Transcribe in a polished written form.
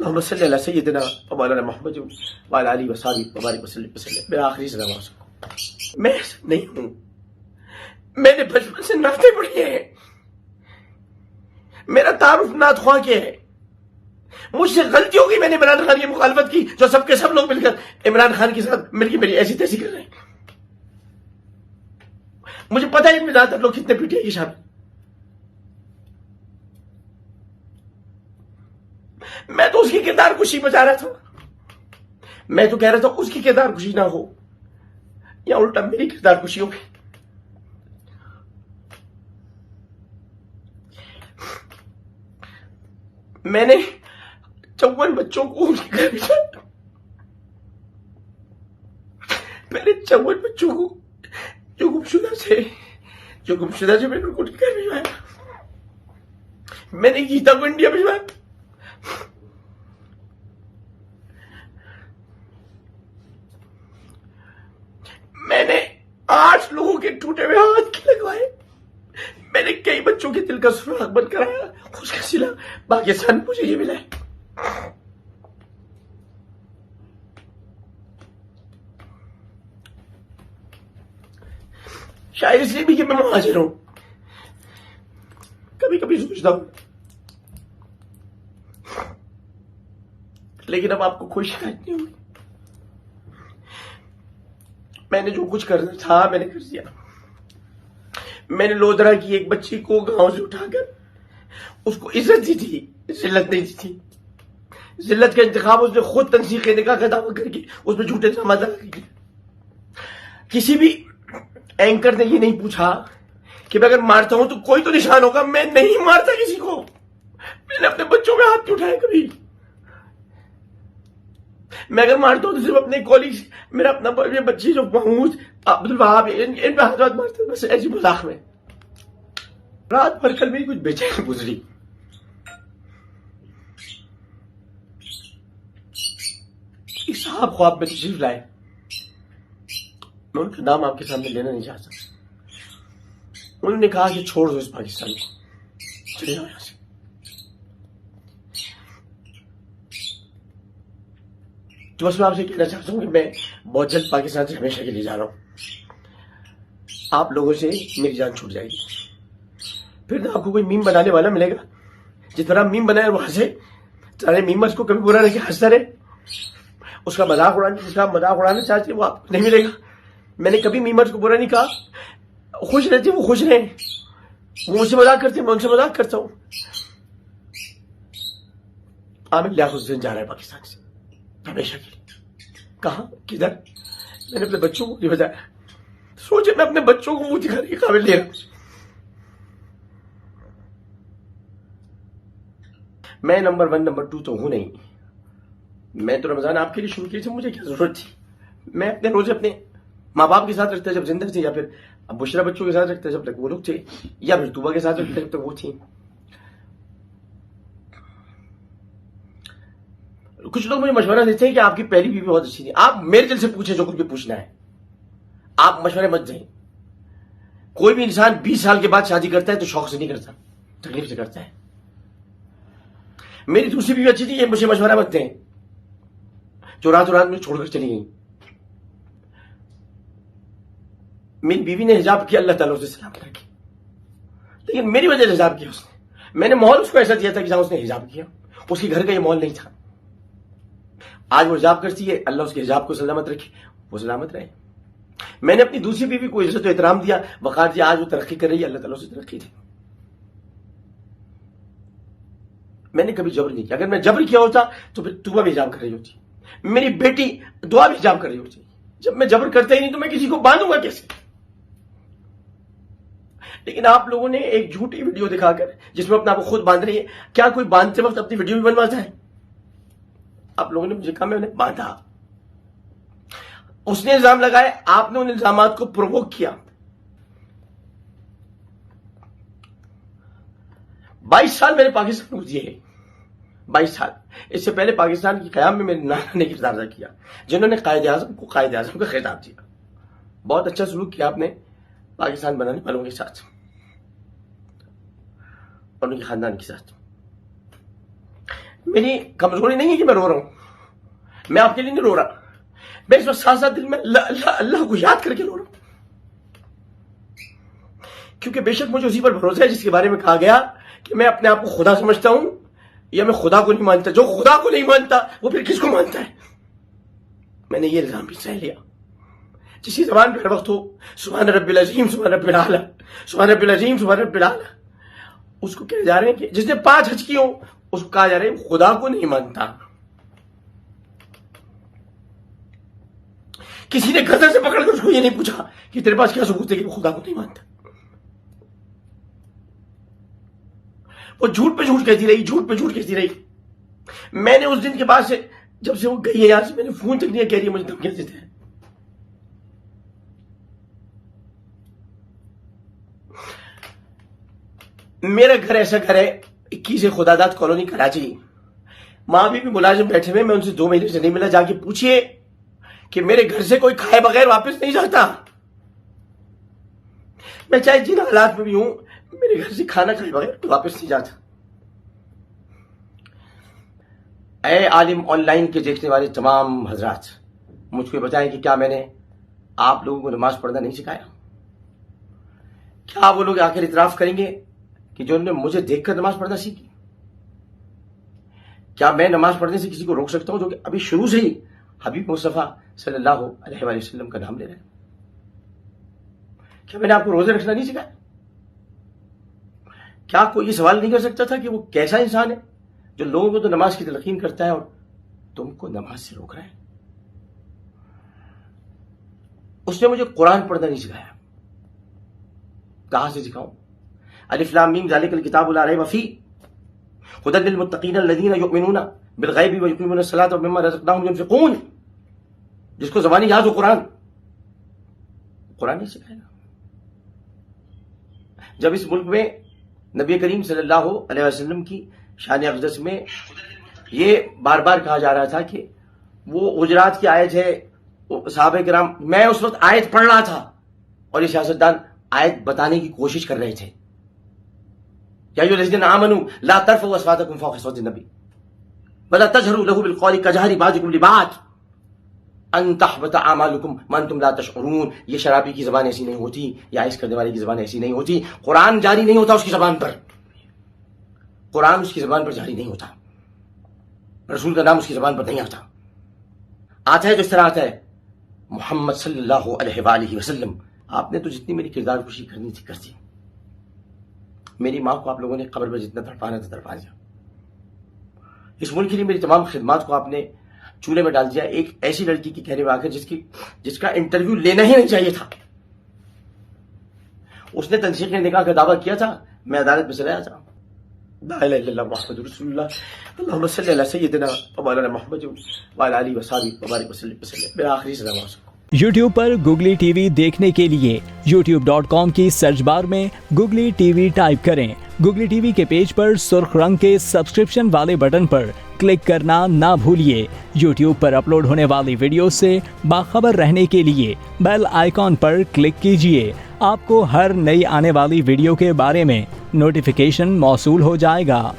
अल्लाहुम्मा सल्ली अला सय्यिदिना व मौलाना मुहम्मद व अला आलिहि व सहाबिहि व बारिक वसल्लम। मैं आखिरी सलाम आप सबको। मैं ऐसा नहीं हूं, मैंने बचपन से नाते पढ़े हैं, मेरा तारुफ नात ख्वां के है। मुझसे गलती हो गई, मैंने इमरान खान की मुखालफत की, जो सबके सब लोग मिलकर इमरान खान के साथ मिलकर मेरी ऐसी तैसी कर रहे हैं। मुझे पता है इनमें ज्यादातर लोग कितने पीटीआई के शामिल। मैं तो उसकी किरदार खुशी बचा रहा था, मैं तो कह रहा था उसकी किरदार खुशी ना हो, या उल्टा मेरी किरदार खुशी हो गई। मैंने 54 बच्चों को उनके घर भेजा, मैंने 54 बच्चों को जो गुमशुदा से मैंने उनको उनके घर भिजवाया। मैंने गीता को इंडिया भिजवाया। मैंने 8 लोगों के टूटे हुए हाथ लगवाए। मैंने कई बच्चों के दिल का सुराग बंद कराया। उसका सिला पाकिस्तान मुझे ये मिला है। शायद इसलिए भी कि मैं मुहाजिर हूं, कभी कभी सोचता हूं, लेकिन अब आपको कोई शिकायत नहीं होगी। मैंने जो कुछ करना था मैंने कर दिया। मैंने लोधरा की एक बच्ची को गांव से उठाकर उसको इज्जत दी थी, जिल्लत नहीं दी थी। जिल्लत का इंतखाब उसने खुद तंसीख निकाह का दावा करके उसमें झूठे इल्जाम लगा किए। किसी भी एंकर ने ये नहीं पूछा कि मैं अगर मारता हूं तो कोई तो निशान होगा। मैं नहीं मारता किसी को, मैंने अपने बच्चों में हाथ नहीं उठाया कभी। मैं अगर मारता हूं तो सिर्फ अपने कॉलेज, मेरा अपना बच्ची जो महमूद अब्दुल वहाब इन पे हाथ मारते, बस ऐसी मजाक में। रात भर कल मेरी कुछ बेचैनी गुजरी। एक साहब ख्वाब में तशरीफ लाए, मैं उनका नाम आपके सामने लेना नहीं चाहता। उन्होंने कहा कि छोड़ दो इस पाकिस्तान को, चले जाओ यहां से। तो बस मैं आपसे कहना चाहता हूं कि मैं बहुत जल्द पाकिस्तान से हमेशा के लिए जा रहा हूं। आप लोगों से मेरी जान छूट जाएगी, फिर ना आपको कोई मीम बनाने वाला मिलेगा। जिस तरह मीम बनाए वहां से सारे मीमर्स को कभी बुरा नहीं हंसता रहे, उसका मजाक उड़ाना चाहते वो आपको नहीं मिलेगा। मैंने कभी मीमर्स को बुरा नहीं कहा, खुश रहते वो खुश रहे, वो मुझसे मजाक करते मैं उनसे मजाक करता हूं। आमिर लियाकुद्दीन जा रहा है पाकिस्तान से हमेशा के लिए। कहां, किधर, मैंने अपने बच्चों को नहीं बताया। सोचे मैं अपने बच्चों को मुंह दिखाने के काबिल नहीं रहा। मैं नंबर 1 नंबर 2 तो हूं नहीं। मैं तो रमजान आपके लिए शुरू की थी, मुझे क्या जरूरत थी। मैं अपने रोजे अपने माँ बाप के साथ रखता जब जिंदा थे, या फिर अब बुशरा बच्चों के साथ रखता जब तक वो लोग थे, या फिर तुबा के साथ रखता जब तक वो थी। कुछ लोग मुझे मशवरा देते हैं कि आपकी पहली बीवी बहुत अच्छी थी। आप मेरे दिल से पूछे जो कुछ भी पूछना है, आप मशवरे मत दें। कोई भी इंसान 20 साल के बाद शादी करता है तो शौक से नहीं करता, तकलीफ से करता है। मेरी दूसरी बीवी अच्छी थी, ये मुझे मशवरा मत दें जो रातों रात में छोड़कर चली गई। मेरी बीवी ने हिजाब किया, अल्लाह ताला उसे सलामत रखे, लेकिन मेरी वजह से हिजाब किया उसने। मैंने माहौल उसको ऐसा दिया था कि जहां उसने हिजाब किया, उसके घर का ये माहौल नहीं था। आज वो हिजाब करती है, अल्लाह उसके हिजाब को सलामत रखे, वो सलामत रहे। मैंने अपनी दूसरी बीवी को इज्जत और एहतराम दिया, वकार दिया, आज वो तरक्की कर रही है, अल्लाह ताला उसे तरक्की दी। मैंने कभी जबर नहीं किया। अगर मैं जबर किया होता तो फिर तुबा भी हिजाब कर रही होती, मेरी बेटी दुआ भी हिजाब कर रही होती। जब मैं जबर करता ही नहीं तो मैं किसी को बांधूंगा कैसे। लेकिन आप लोगों ने एक झूठी वीडियो दिखाकर जिसमें अपने आप को खुद बांध रही है। क्या कोई बांधते वक्त अपनी वीडियो भी बनवाता है? आप लोगों ने मुझे कहा मैं उन्हें बांधा, उसने इल्जाम लगाए, आपने उन इल्जामात को प्रोवोक किया। 22 साल मैंने पाकिस्तान को दिए, 22 साल। इससे पहले पाकिस्तान की कयाम में मेरे नाना ने किरदार अदा किया, जिन्होंने कायदे आजम को कायदे आजम का खिताब दिया। बहुत अच्छा सलूक किया आपने पाकिस्तान बनाने वालों के साथ और उनके खानदान के साथ। मेरी कमजोरी नहीं है कि मैं रो रहा हूं, मैं आपके लिए नहीं रो रहा, मैं इस वक्त साथ साथ दिल में अल्लाह को याद करके रो रहा हूं, क्योंकि बेशक मुझे उसी पर भरोसा है जिसके बारे में कहा गया कि मैं अपने आप को खुदा समझता हूं या मैं खुदा को नहीं मानता। जो खुदा को नहीं मानता वो फिर किसको मानता है? मैंने ये इल्जाम भी सह लिया। जिसकी जबान पर हर वक्त हो सुभान रब्बिल अज़ीम, सुभान रब्बिल आला, सुभान रब्बिल अज़ीम, सुभान रब्बिल आला, उसको कह जा रहे हैं कि जिसने 5 हज किए हो उसको कहा जा रहा है खुदा को नहीं मानता। किसी ने गजर से पकड़कर उसको ये नहीं पूछा कि तेरे पास क्या सबूत है कि वो खुदा को नहीं मानता। वो झूठ पे झूठ कहती रही, झूठ पे झूठ कहती रही। मैंने उस दिन के बाद से, जब से वो गई है यहां से, मैंने फोन तक नहीं कह रही मुझे धमकियां देते हैं। मेरा घर ऐसा घर है 21 खुदादाद कॉलोनी कराची, मां भी मुलाजिम बैठे हुए, मैं उनसे 2 महीने से नहीं मिला। जाके पूछिए कि मेरे घर से कोई खाए बगैर वापस नहीं जाता। मैं चाहे जिन हालात में भी हूं, मेरे घर से खाना खाए बगैर वापस नहीं जाता। ऐ आलिम ऑनलाइन के देखने वाले तमाम हजरात, मुझको बताएं कि क्या मैंने आप लोगों को नमाज पढ़ना नहीं सिखाया? क्या वो लोग आखिर इतराफ करेंगे कि जो उन्होंने मुझे देखकर नमाज पढ़ना सीखी? क्या मैं नमाज पढ़ने से किसी को रोक सकता हूं जो कि अभी शुरू से ही हबीब मुस्तफा सल्लल्लाहु अलैहि वसल्लम का नाम ले रहे हैं? क्या मैंने आपको रोजे रखना नहीं सिखाया? क्या कोई ये सवाल नहीं कर सकता था कि वो कैसा इंसान है जो लोगों को तो नमाज की तलकीन करता है और तुमको नमाज से रोक रहा है? उसने मुझे कुरान पढ़ना नहीं सिखाया। कहां से सिखाऊं? अलिफ लाम मीम ज़ालिकल किताबु ला रैब फीह हुदल लिल मुत्तकीन अल्लज़ीना युमिनूना बिल गैबि व युकीमूना अस्सलाता व मिम्मा रज़क़नाहुम युनफ़िक़ून। जिसको ज़बानी याद हो कुरान नहीं सिखाएगा। जब इस मुल्क में नबी करीम सल्लल्लाहु अलैहि वसल्लम की शान अक़दस में ये बार बार कहा जा रहा था कि वो हुजरात की आयत है, सहाबा किराम, मैं उस वक्त आयत पढ़ रहा था और ये सियासतदान आयत बताने की कोशिश कर रहे थे। या अय्युहल्लज़ीना आमनू ला तरफ़ऊ अस्वातकुम फ़ौक़ सौति नबी वला तजहरू लहू बिलक़ौलि कजहरि बाज़िकुम लिबाज़ अन तहबता अमालुकुम व अंतुम ला तशऊरून। ये शराबी की जबान ऐसी नहीं होती, या इस करने वाले की जबान ऐसी नहीं होती। कुरान जारी नहीं होता उसकी जबान पर, कुरान उसकी जबान पर जारी नहीं होता, रसूल का नाम उसकी जबान पर नहीं आता है तो इस तरह आता है मोहम्मद सल्लल्लाहु अलैहि वसल्लम। आपने तो जितनी मेरी किरदार खुशी करनी थी कर दी। मेरी मां को आप लोगों ने कब्र में जितना तड़पाना था तड़पा दिया। इस मुल्क के लिए मेरी तमाम खिदमात को आपने चूल्हे में डाल दिया। एक ऐसी लड़की की कहने में आकर जिसका इंटरव्यू लेना ही नहीं चाहिए था, उसने तंसीख निकाह का दावा किया था, मैं अदालत में चला था। ला इलाहा इल्लल्लाह मुहम्मदुर रसूलुल्लाह अल्लाहुम्मा सल्लि अला सय्यिदिना व मौलाना मुहम्मद व अला आलिहि व सहाबिहि व बारिक वसल्लम। मेरा आखिरी सलाम आपको। YouTube पर गूगली टीवी देखने के लिए youtube.com की सर्च बार में गूगली टीवी टाइप करें। गूगली टीवी के पेज पर सुर्ख रंग के सब्सक्रिप्शन वाले बटन पर क्लिक करना ना भूलिए। YouTube पर अपलोड होने वाली वीडियो से बाखबर रहने के लिए बेल आइकॉन पर क्लिक कीजिए। आपको हर नई आने वाली वीडियो के बारे में नोटिफिकेशन मौसूल हो जाएगा।